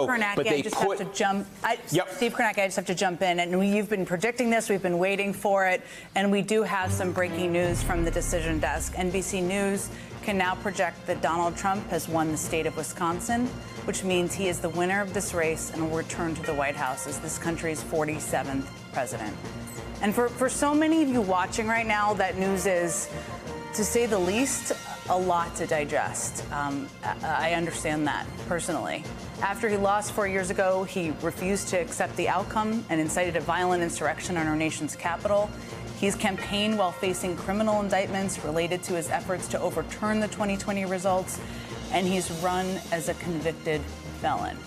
Kornacki, I just have to jump. Steve Kornacki, I just have to jump in. And you've been predicting this. We've been waiting for it. And we do have some breaking news from the decision desk. NBC News can now project that Donald Trump has won the state of Wisconsin, which means he is the winner of this race and will return to the White House as this country's 47th president. And for so many of you watching right now, that news is, to say the least, a lot to digest. I understand that personally. After he lost 4 years ago, he refused to accept the outcome and incited a violent insurrection on our nation's capital. He's campaigned while facing criminal indictments related to his efforts to overturn the 2020 results, and he's run as a convicted felon.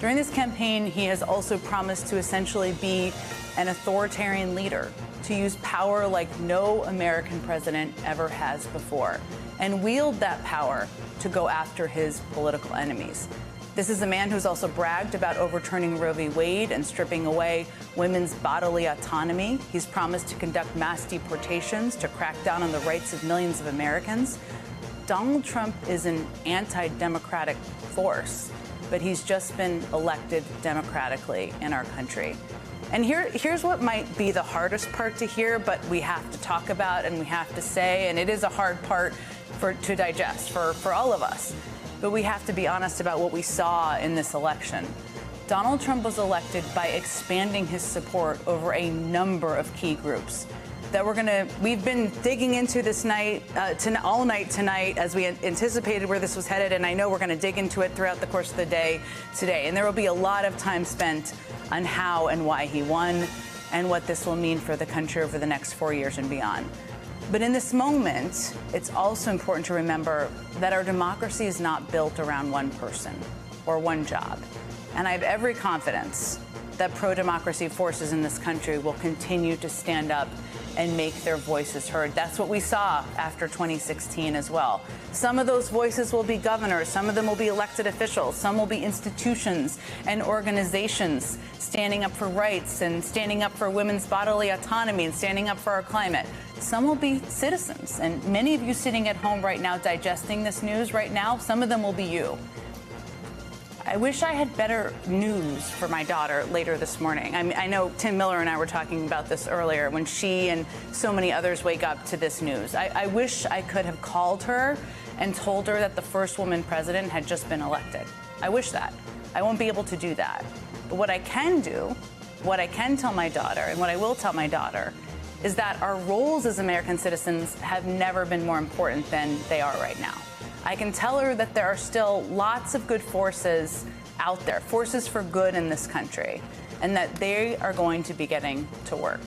During this campaign, he has also promised to essentially be an authoritarian leader, to use power like no American president ever has before, and wield that power to go after his political enemies. This is a man who's also bragged about overturning Roe v. Wade and stripping away women's bodily autonomy. He's promised to conduct mass deportations to crack down on the rights of millions of Americans. Donald Trump is an anti-democratic force, but he's just been elected democratically in our country. And here's what might be the hardest part to hear, but we have to talk about and we have to say, and it is a hard part to digest for all of us. But we have to be honest about what we saw in this election. Donald Trump was elected by expanding his support over a number of key groups that we've been digging into this night, all night tonight, as we anticipated where this was headed, and I know we're going to dig into it throughout the course of the day today. And there will be a lot of time spent on how and why he won and what this will mean for the country over the next 4 years and beyond. But in this moment, it's also important to remember that our democracy is not built around one person or one job. And I have every confidence that pro-democracy forces in this country will continue to stand up and make their voices heard. That's what we saw after 2016 as well. Some of those voices will be governors, some of them will be elected officials, some will be institutions and organizations standing up for rights and standing up for women's bodily autonomy and standing up for our climate. Some will be citizens, and many of you sitting at home right now digesting this news right now, some of them will be you. I wish I had better news for my daughter later this morning. I know Tim Miller and I were talking about this earlier, when she and so many others wake up to this news. I wish I could have called her and told her that the first woman president had just been elected. I wish that. I won't be able to do that. But what I can do, what I can tell my daughter, and what I will tell my daughter, is that our roles as American citizens have never been more important than they are right now. I can tell her that there are still lots of good forces out there, forces for good in this country, and that they are going to be getting to work.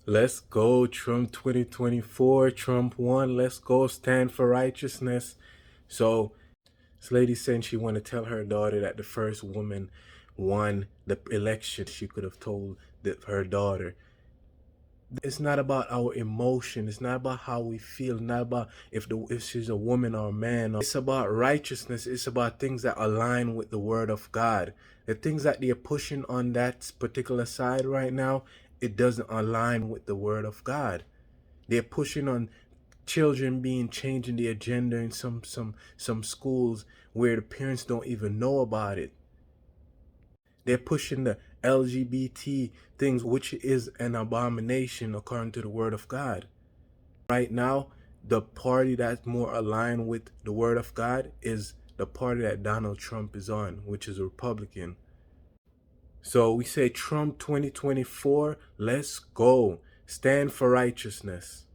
Let's go, Trump 2024. Trump won. Let's go, stand for righteousness. So this lady said she wanted to tell her daughter that the first woman won the election. She could have told her daughter. It's not about our emotion. It's not about how we feel. Not about if she's a woman or a man. It's about righteousness. It's about things that align with the word of God. The things that they're pushing on that particular side right now, it doesn't align with the word of God. They're pushing on children changing the agenda in some schools where the parents don't even know about it. They're pushing the LGBT things, which is an abomination according to the word of God. Right now, the party that's more aligned with the word of God is the party that Donald Trump is on, which is a Republican. So we say Trump 2024, let's go. Stand for righteousness.